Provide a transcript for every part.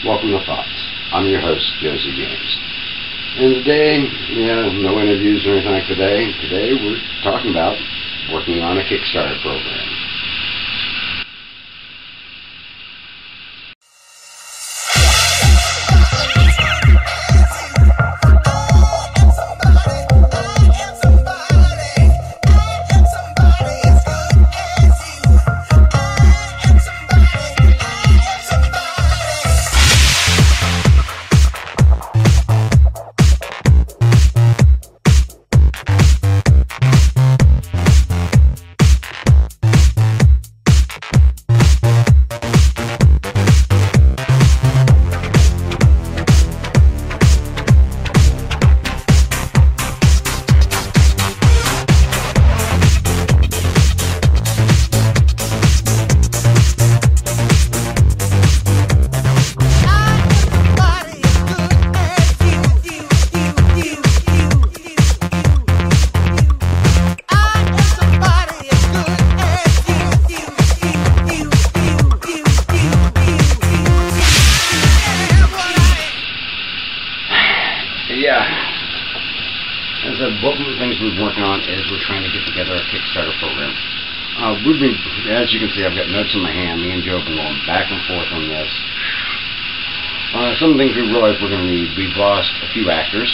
Welcome to Thoughts. I'm your host, Josie James. And today, no interviews or anything like today. Today we're talking about working on a Kickstarter program. One of the things we've been working on is we're trying to get together a Kickstarter program. As you can see, I've got notes in my hand. Me and Joe have been going back and forth on this. Some things we realized we're going to need. We've lost a few actors.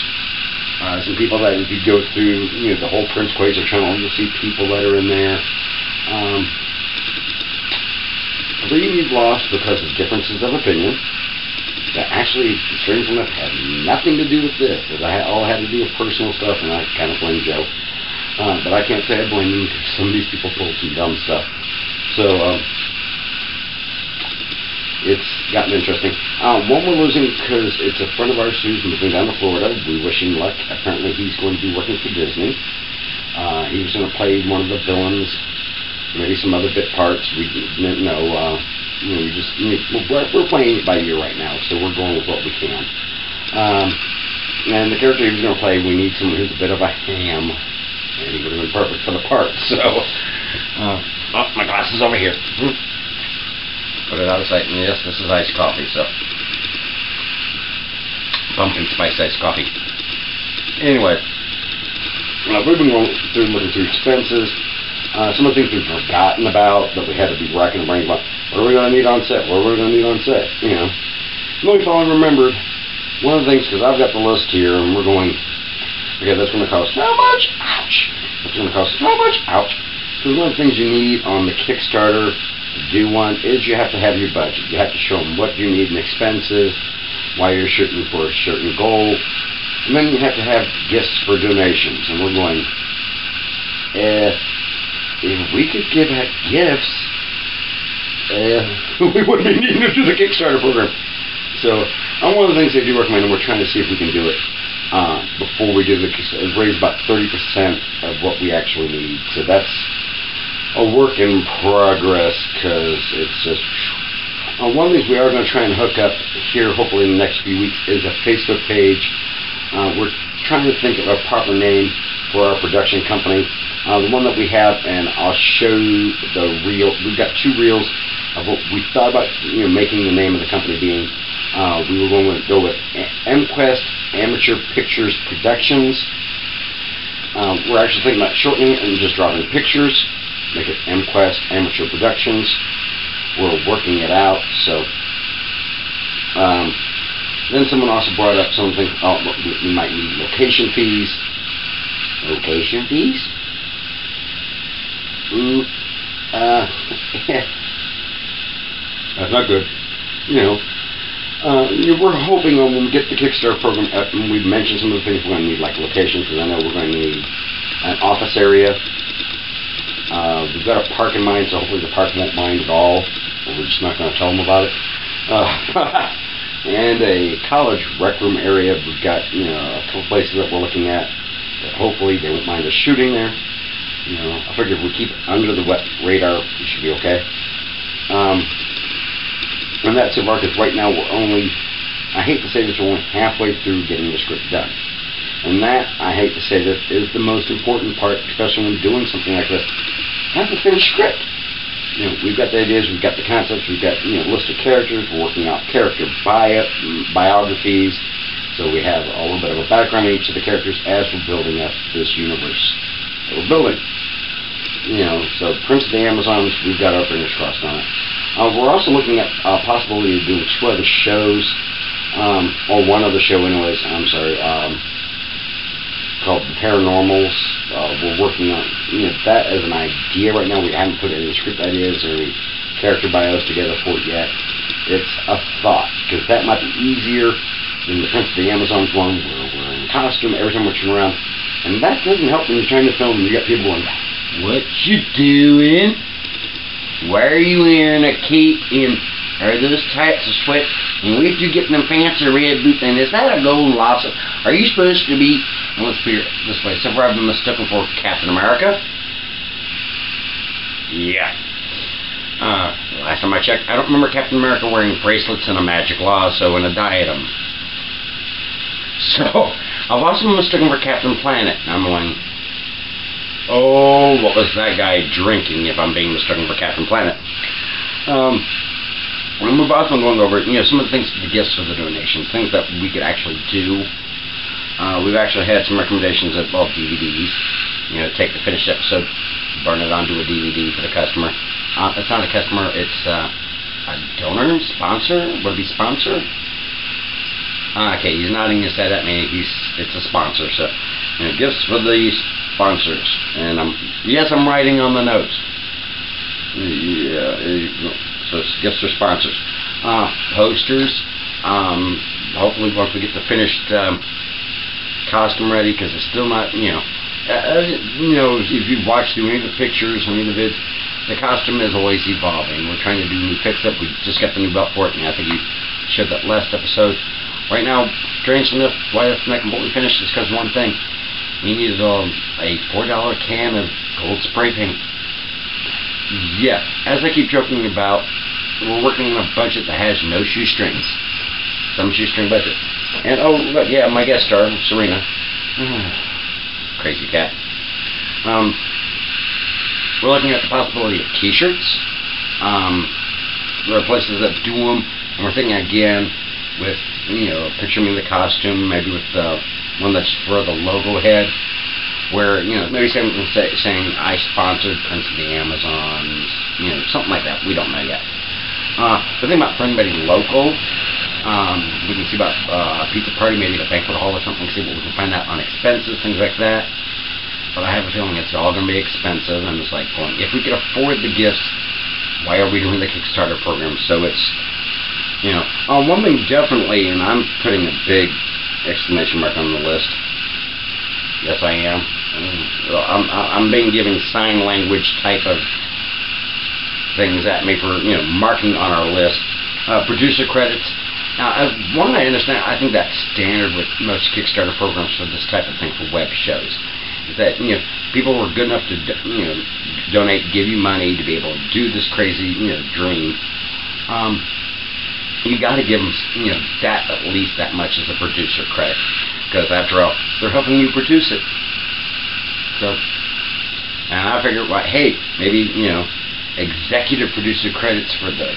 Some people that if you go through the whole Prince Quasar channel, you'll see people that are in there. Three we've lost because of differences of opinion. That actually, strange enough, had nothing to do with this. It all had to do with personal stuff, and I kind of blame Joe. But I can't say I blame him because some of these people told some dumb stuff. So, it's gotten interesting. One we're losing because it's a friend of ours who's moving down to Florida. We wish him luck. Apparently he's going to be working for Disney. He was going to play one of the villains, maybe some other bit parts. We didn't know. We're playing it by ear right now, so we're going with what we can. And the character he was going to play, we need someone who's a bit of a ham, and he would have been perfect for the part. So, my glass is over here. Put it out of sight. And yes, this is iced coffee, so pumpkin spice iced coffee. Anyway, we've been going through looking through expenses. Some of the things we've forgotten about that we had to be racking the brains about. What are we going to need on set? What are we going to need on set? The only thing I remembered, one of the things, because I've got the list here, and we're going, okay, that's going to cost how much? Ouch! That's going to cost how much? Ouch! Because one of the things you need on the Kickstarter to do one is you have to have your budget. You have to show them what you need in expenses, why you're shooting for a certain goal, and then you have to have gifts for donations. And we're going, if we could give out gifts, we wouldn't be needing to do the Kickstarter program. So, one of the things they do recommend, and we're trying to see if we can do it before we do the Kickstarter, is raise about 30% of what we actually need. So that's a work in progress, because it's just... one of the things we are going to try and hook up here, hopefully in the next few weeks, is a Facebook page. We're trying to think of a proper name for our production company. The one that we have, and I'll show you the reel. We've got two reels of what we thought about, making the name of the company being. We were going to go with MQuest Amateur Pictures Productions. We're actually thinking about shortening it and just dropping pictures, make it MQuest Amateur Productions. We're working it out. So then someone also brought up something. We might need location fees. Location fees? That's not good. We're hoping when we get the Kickstarter program up, and we've mentioned some of the things we're going to need, like locations, because I know we're going to need an office area. We've got a park in mind, so hopefully the park won't mind at all. We're just not going to tell them about it. And a college rec room area. We've got a couple places that we're looking at that hopefully they won't mind us shooting there. I figure if we keep it under the wet radar, we should be okay. And that's it, because right now we're only, I hate to say this, we're only halfway through getting the script done. And that, I hate to say this, is the most important part, especially when doing something like this. Not the finished script. we've got the ideas, we've got the concepts, we've got a list of characters. We're working out character biographies, so we have a little bit of a background on each of the characters as we're building up this universe that we're building. So Prince of the Amazons, we've got our fingers crossed on it. We're also looking at a possibility of doing 2 other shows, or one other show anyways, I'm sorry, called The Paranormals. We're working on that as an idea right now. We haven't put any script ideas or any character bios together for it yet. It's a thought, because that might be easier than the Prince of the Amazons one, where we're in costume every time we're turning around. And that doesn't help when you're trying to film and you got people going, "What you doing? Why are you wearing a cape? And are those tights of sweat? And where'd you get them fancy red boots? And is that a golden lobster? Are you supposed to be..." Well, let's put it this way. So far I've been mistaken for Captain America. Yeah. Last time I checked, I don't remember Captain America wearing bracelets and a magic lasso and a diadem. So, I've also been mistaken for Captain Planet. And I'm going, oh, what was that guy drinking if I'm being mistaken for Captain Planet? And we've also been going over, some of the things, the gifts for the donations, things that we could actually do. We've actually had some recommendations of DVDs. Take the finished episode, burn it onto a DVD for the customer. It's not a customer, it's a donor, sponsor. Would it be sponsor? Okay, he's nodding his head at me. It's a sponsor. So, gifts for the sponsors. And yes, I'm writing on the notes. Yeah, so it's gifts for sponsors. Posters. Hopefully, once we get the finished costume ready, because it's still not, if you've watched through any of the pictures, any of the vids, the costume is always evolving. We're trying to do new fix-up. We just got the new belt for it, and I think you showed that last episode. Right now, strangely enough, why it's not completely finished is because one thing. We needed a $4 can of gold spray paint. Yeah, as I keep joking about, we're working on a budget that has no shoestrings. Some shoestring budget. And, oh, look, yeah, my guest star, Serena. Crazy cat. We're looking at the possibility of t-shirts. There are places that do them, and we're thinking again with, picture me in the costume, maybe with one that's for the logo head, where, maybe something saying, I sponsored Prince of the Amazons, something like that. We don't know yet. The thing about for anybody local, we can see about a pizza party, maybe at a banquet hall or something, see what we can find out on expenses, things like that. But I have a feeling it's all going to be expensive, and it's like going, if we can afford the gifts, why are we doing the Kickstarter program? So it's, one thing definitely, and I'm putting a big exclamation mark on the list. Yes, I am. I'm being given sign language type of things at me for, marking on our list. Producer credits. Now, as one I understand, I think that's standard with most Kickstarter programs for this type of thing for web shows. Is that, people were good enough to, donate, give you money to be able to do this crazy, dream. You got to give them, that at least that much as a producer credit, because after all, they're helping you produce it. So, and I figured, well, hey, maybe executive producer credits for the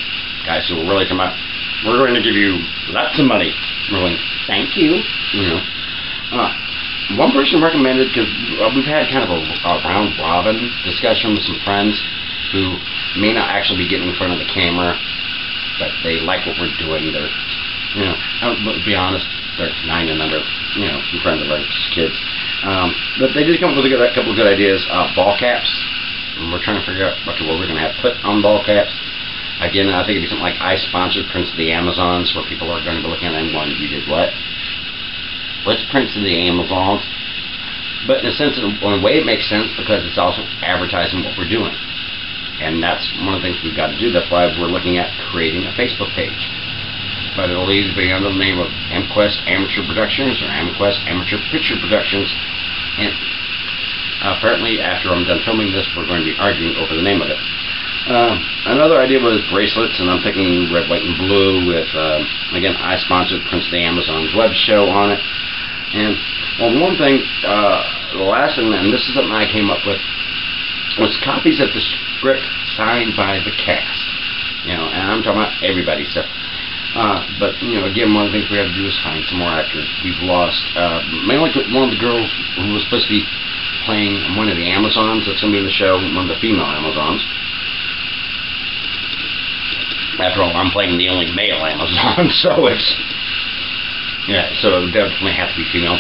guys who were really talking about, we're going to give you lots of money. We're like, thank you. One person recommended, because we've had kind of a round robin discussion with some friends who may not actually be getting in front of the camera, but they like what we're doing. They're, to be honest, they're 9 and under, some friends of ours, kids. But they did come up with a couple of good ideas. Ball caps. And we're trying to figure out what we're going to have put on ball caps. Again, I think it'd be something like I sponsored Prince of the Amazons, where people are going to be looking at it and going, you did what? What's Prince of the Amazons? But in a sense, in a way it makes sense, because it's also advertising what we're doing. And that's one of the things we've got to do. That's why we're looking at creating a Facebook page. But it'll either be under the name of MQuest Amateur Productions or MQuest Amateur Picture Productions. And apparently, after I'm done filming this, we're going to be arguing over the name of it. Another idea was bracelets, and I'm thinking red, white, and blue with, again, I sponsored Prince of the Amazons web show on it. And, well, one thing, the last thing, and this is something I came up with, was copies of the script signed by the cast. You know, and I'm talking about everybody. So, but you know, again, one of the things we have to do is find some more actors. We've lost mainly one of the girls who was supposed to be playing one of the Amazons that's going to be in the show, one of the female Amazons. After all, I'm playing the only male Amazon, so it's, yeah, so it would definitely have to be female.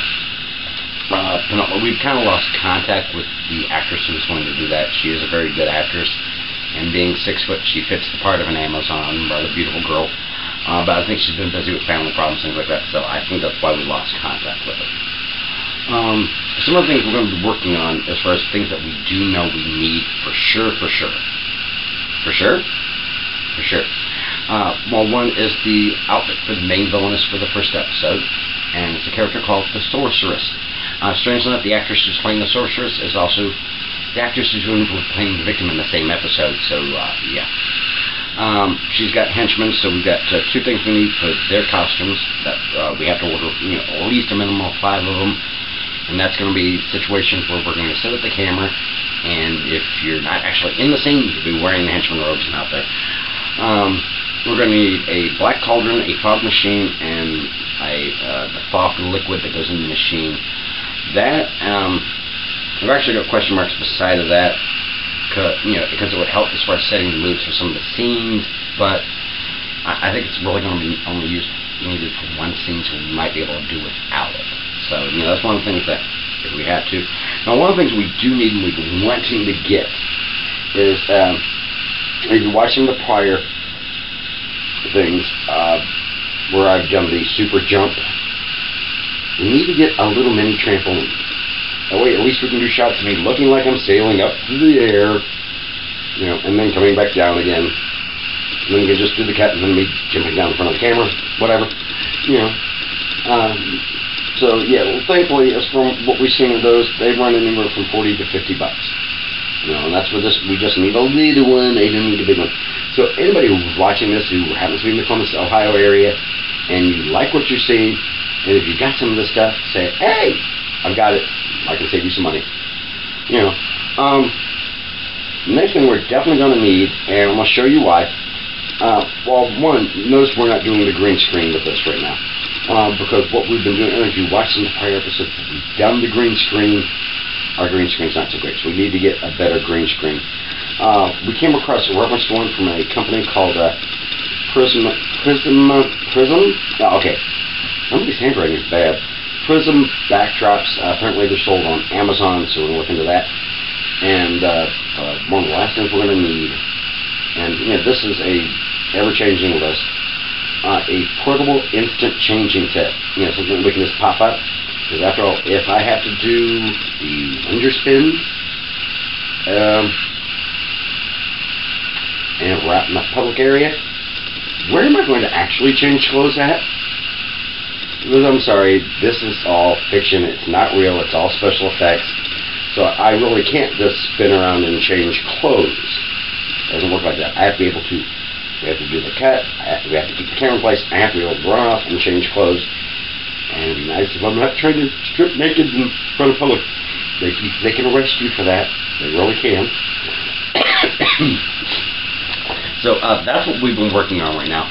We've kind of lost contact with the actress who was going to do that. She is a very good actress, and being 6 foot, she fits the part of an Amazon, rather beautiful girl. But I think she's been busy with family problems, things like that, so I think that's why we lost contact with her. Some of the things we're going to be working on as far as things that we do know we need for sure. Well, one is the outfit for the main villainess for the first episode, and it's a character called the Sorceress. Strangely enough, the actress who's playing the Sorceress is also the actress who's going to be playing the victim in the same episode, so yeah. She's got henchmen, so we've got 2 things we need for their costumes that we have to order, you know, at least a minimum of 5 of them, and that's going to be situations where we're going to sit at the camera, and if you're not actually in the scene, you could be wearing the henchman robes and out there. We're going to need a black cauldron, a fog machine, and the fog liquid that goes in the machine. That, we've actually got question marks beside of that, because it would help as far as setting the moods for some of the scenes, but I think it's really going to be only needed for one scene, so we might be able to do without it. So, you know, that's one of the things that, if we have to. Now, one of the things we do need and we've been wanting to get is, if you're watching the prior things, where I've done the super jump, we need to get a little mini trampoline. That way, at least we can do shots of me looking like I'm sailing up through the air, you know, and then coming back down again. And then we can just do the cat and then me jumping down in front of the camera, whatever, you know. So yeah, well, thankfully, as from what we've seen of those, they run anywhere from $40 to $50. You know, and that's where we just need a little one, they don't need a big one. So anybody who's watching this who happens to be in the Columbus, Ohio area, and you like what you're seeing, and if you got some of this stuff, say, hey, I've got it. I can save you some money. You know. Next thing we're definitely going to need, and I'm going to show you why. Well, one, notice we're not doing the green screen with this right now. Because what we've been doing, and if you watch some of the prior episodes, we've done the green screen. Our green screen's not so great, so we need to get a better green screen. We came across a reference to one from a company called Prism. Oh, okay. Somebody's handwriting is bad. Prism backdrops. Apparently they're sold on Amazon, so we're going to look into that. And one of the last things we're going to need, and you know, this is a ever-changing list, a portable instant changing set. You know, something we can just pop up. Because after all, if I have to do the underspins, and wrap in the public area, where am I going to actually change clothes at? Because I'm sorry, this is all fiction. It's not real. It's all special effects. So I really can't just spin around and change clothes. It doesn't work like that. I have to be able to. We have to do the cut. We have to keep the camera in place. I have to be able to run off and change clothes. And it'd be nice if I'm not trying to strip naked in front of public. They can arrest you for that. They really can. So that's what we've been working on right now.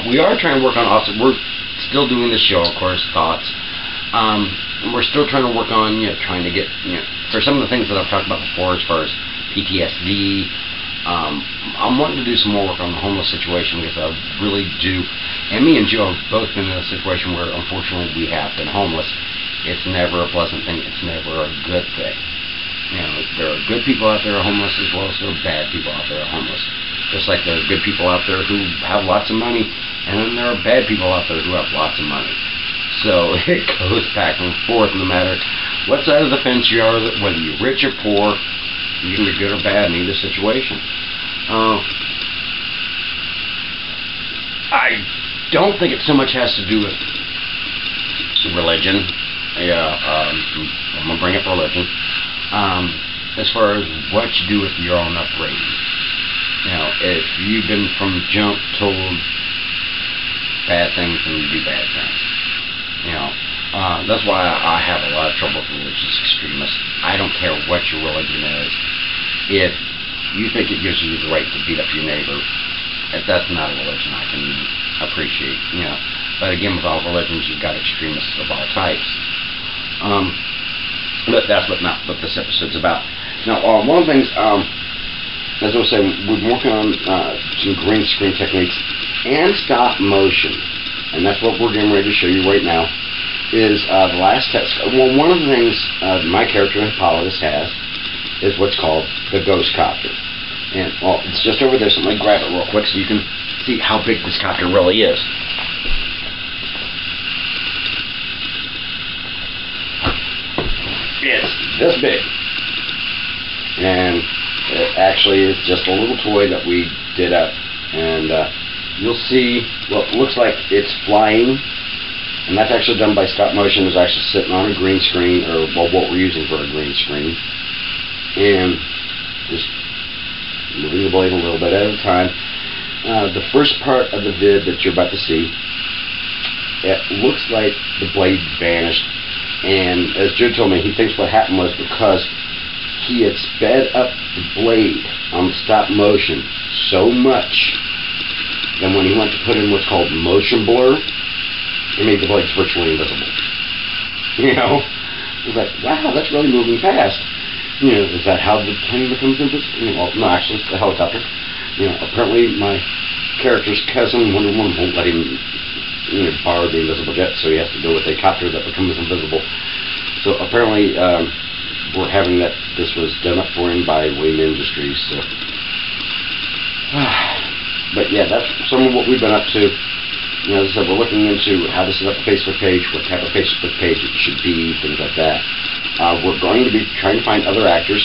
We are trying to work on also. We're still doing the show, of course, thoughts. We're still trying to work on, trying to get, for some of the things that I've talked about before, as far as PTSD. I'm wanting to do some more work on the homeless situation because I really do. And me and Joe have both been in a situation where, unfortunately, we have been homeless. It's never a pleasant thing. It's never a good thing. There are good people out there who are homeless as well as there are bad people out there who are homeless. Just like there are good people out there who have lots of money, and then there are bad people out there who have lots of money. So it goes back and forth no matter what side of the fence you are, whether you're rich or poor, you can be good or bad in either situation. I don't think it so much has to do with religion. I'm going to bring up religion. As far as what you do with your own upbringing. If you've been from jump told bad things, then you do bad things. That's why I have a lot of trouble with religious extremists. I don't care what your religion is. if you think it gives you the right to beat up your neighbor, if that's not a religion I can appreciate, you know. But again, with all religions, you've got extremists of all types. But that's not what this episode's about. Now, one of the things, as I was saying, we're working on some green screen techniques and stop motion, and that's what we're getting ready to show you right now. Is the last test? Well, one of the things my character Hippolytus has is what's called the ghost copter, and well, it's just over there. So let me grab it real quick so you can see how big this copter really is. It's this big, and it actually is just a little toy that we did up, and you'll see what looks like it's flying, and that's actually done by stop motion. It's actually sitting on a green screen, or well, what we're using for a green screen, and just moving the blade a little bit at a time. The first part of the vid that you're about to see, it looks like the blade vanished. And as Joe told me, he thinks what happened was because he had sped up the blade on stop motion so much that when he went to put in what's called motion blur, it made the blades virtually invisible. You know? It was like, wow, that's really moving fast. You know, is that how the plane becomes invisible? Well, no, actually, it's the helicopter. You know, apparently my character's cousin, Wonder Woman, won't let him borrow the invisible jet, so he has to go with a copter that becomes invisible. So apparently, we're having that. This was done up for him by Wayne Industries. So, but yeah, that's some of what we've been up to. You know, as I said, we're looking into how to set up a Facebook page, what type of Facebook page it should be, things like that. We're going to be trying to find other actors,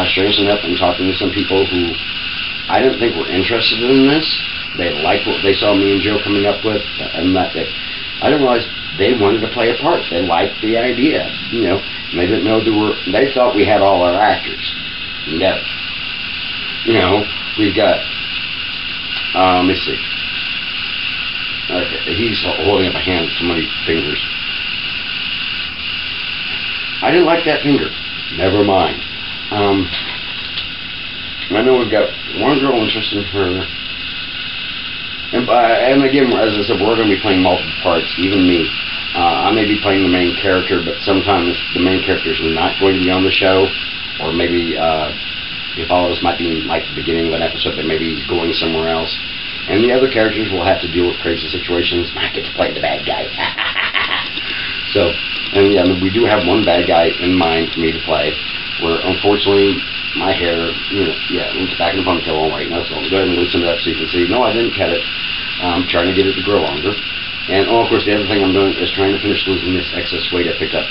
strangely enough, and talking to some people who I didn't think were interested in this. They liked what they saw me and Joe coming up with, and that I didn't realize they wanted to play a part. They liked the idea, you know, and they didn't know they thought we had all our actors. No. You know, we've got, let me see. Okay, he's holding up a hand with too many fingers. I didn't like that finger. Never mind. I know we've got one girl interested in her. And again, as I said, we're going to be playing multiple parts, even me. I may be playing the main character, but sometimes the main character is not going to be on the show, or maybe if all of us might be like the beginning of an episode, but maybe he's going somewhere else. And the other characters will have to deal with crazy situations. I get to play the bad guy. So, and yeah, we do have one bad guy in mind for me to play, where unfortunately my hair, it's back in the ponytail right now, so I'll go ahead and loosen it up so you can see. No, I didn't cut it. I'm trying to get it to grow longer. And, of course, the other thing I'm doing is trying to finish losing this excess weight I picked up.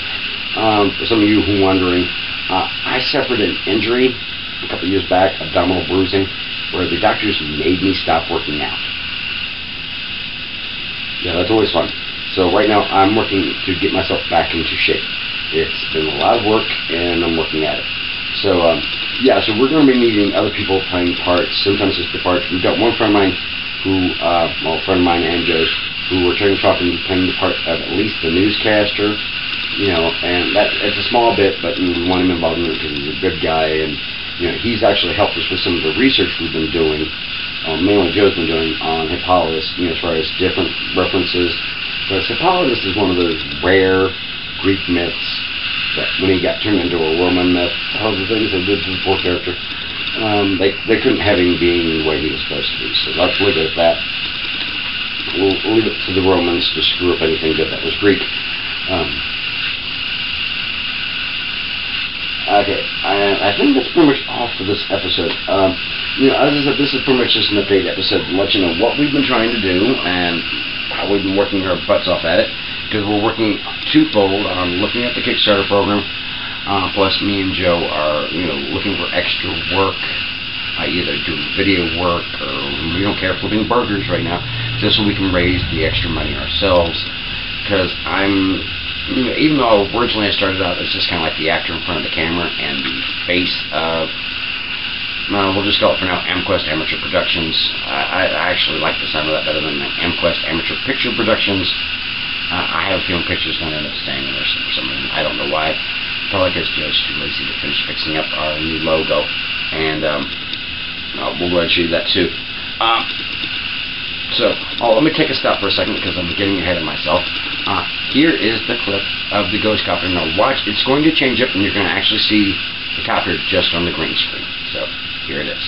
For some of you who are wondering, I suffered an injury a couple years back, abdominal bruising, where the doctors made me stop working out. Yeah, that's always fun. So right now I'm working to get myself back into shape. It's been a lot of work, and I'm working at it. So, so we're going to be needing other people playing parts, sometimes just the parts. We've got one friend of mine who, a friend of mine and Joe's, who we're trying to talk and playing the part of at least the newscaster, and that it's a small bit, but we want him involved in it because he's a good guy, and, he's actually helped us with some of the research we've been doing, mainly Joe's been doing on Hippolytus, as far as different references. But Hippolytus is one of those rare Greek myths that when he got turned into a Roman myth, all the things they did to the poor character, they couldn't have him being the way he was supposed to be. So let's leave it at that. We'll leave it to the Romans to screw up anything good that was Greek. Okay, I think that's pretty much all for this episode. As I said, this is pretty much just an update episode to let you know what we've been trying to do and how we've been working our butts off at it. Because we're working twofold on looking at the Kickstarter program, plus me and Joe are, looking for extra work, either doing video work or we don't care, flipping burgers right now, just so we can raise the extra money ourselves. Because I'm, even though originally I started out as just kind of like the actor in front of the camera and the face of, we'll just call it for now MQuest Amateur Productions. I actually like the sound of that better than MQuest Amateur Picture Productions. I have a feeling pictures going to end up staying in there for some reason. I don't know why. Probably because Joe's too lazy to finish fixing up our new logo. and we'll go ahead and show you that too. Let me take a stop for a second because I'm getting ahead of myself. Here is the clip of the ghost copter. Now watch, it's going to change up and you're going to actually see the copter just on the green screen. So here it is.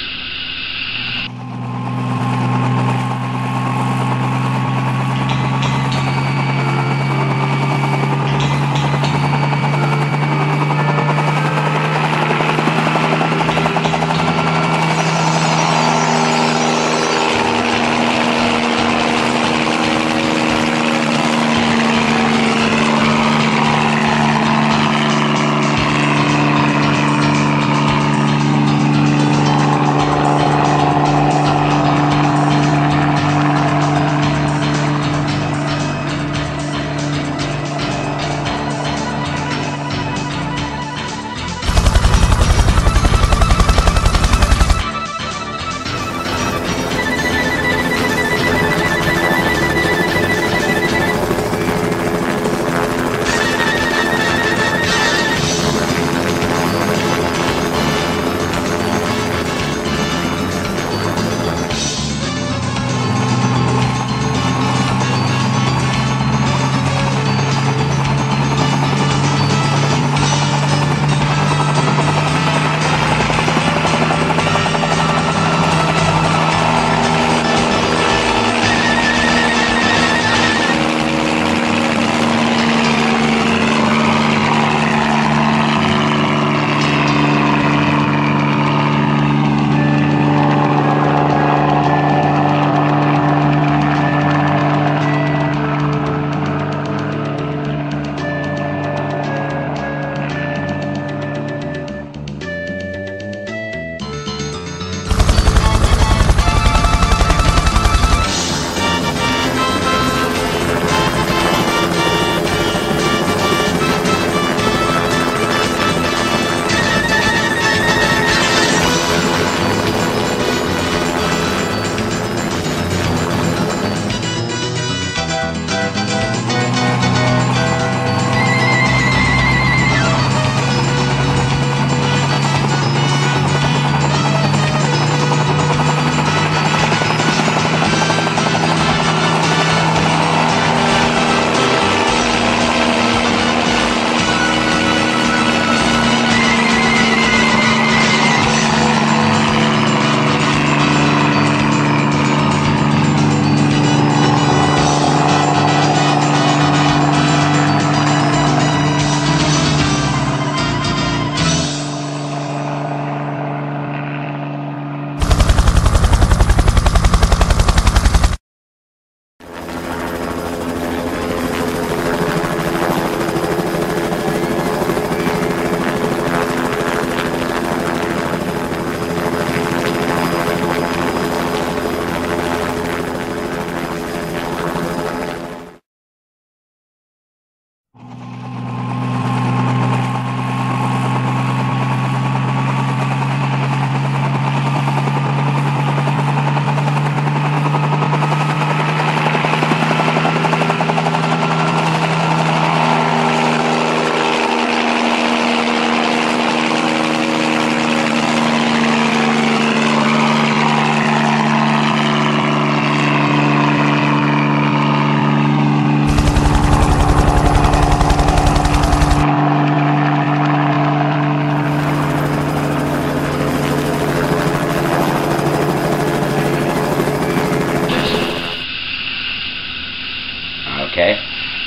Okay,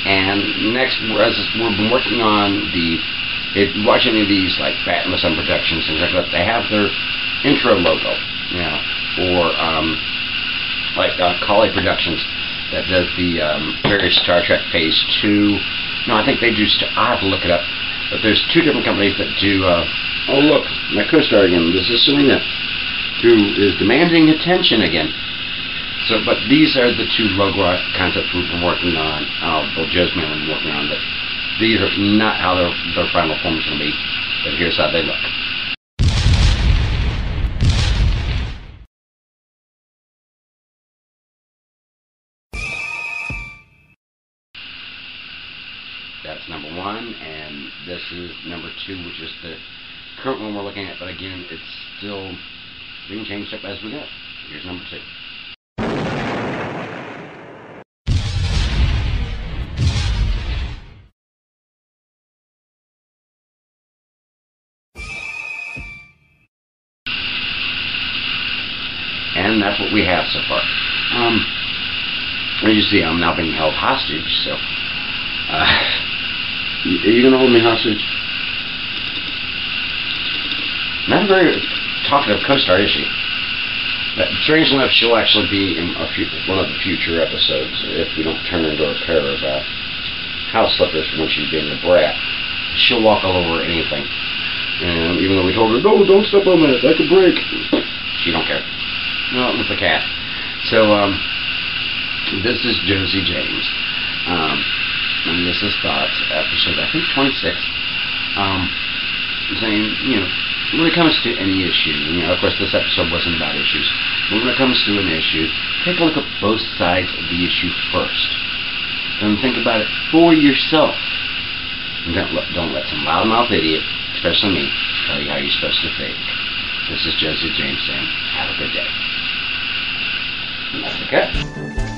and next, as we've been working on if you watch any of these like Fat and the Sun Productions and things like that, they have their intro logo, you know, or like Collie Productions that does the various Star Trek Phase 2. No, I think they do. I have to look it up, but there's two different companies that do. Oh look, my co-star again. This is Serena, who is demanding attention again. So, but these are the two logo concepts we've been working on. Well, Joe's mainly been working on, but these are not how their final form is going to be. But here's how they look. That's number one, and this is number two, which is the current one we're looking at, but again, it's still being changed up as we go. Here's number 2. And that's what we have so far. As you see, I'm now being held hostage, so... Are you going to hold me hostage? Not a very talkative co-star, is she? But strangely enough, she'll actually be in one of the future episodes if we don't turn her into a pair of house slippers when she's being a brat. She'll walk all over anything. And even though we told her, no, don't step on that could break. She don't care. No, with the cat. So, this is Josie James. And this is Thoughts, episode, I think, 26. Saying, when it comes to any issue, of course this episode wasn't about issues, but when it comes to an issue, take a look at both sides of the issue first. Then think about it for yourself. And don't let some loudmouth idiot, especially me, tell you how you're supposed to think. This is Josie James saying, have a good day. Okay.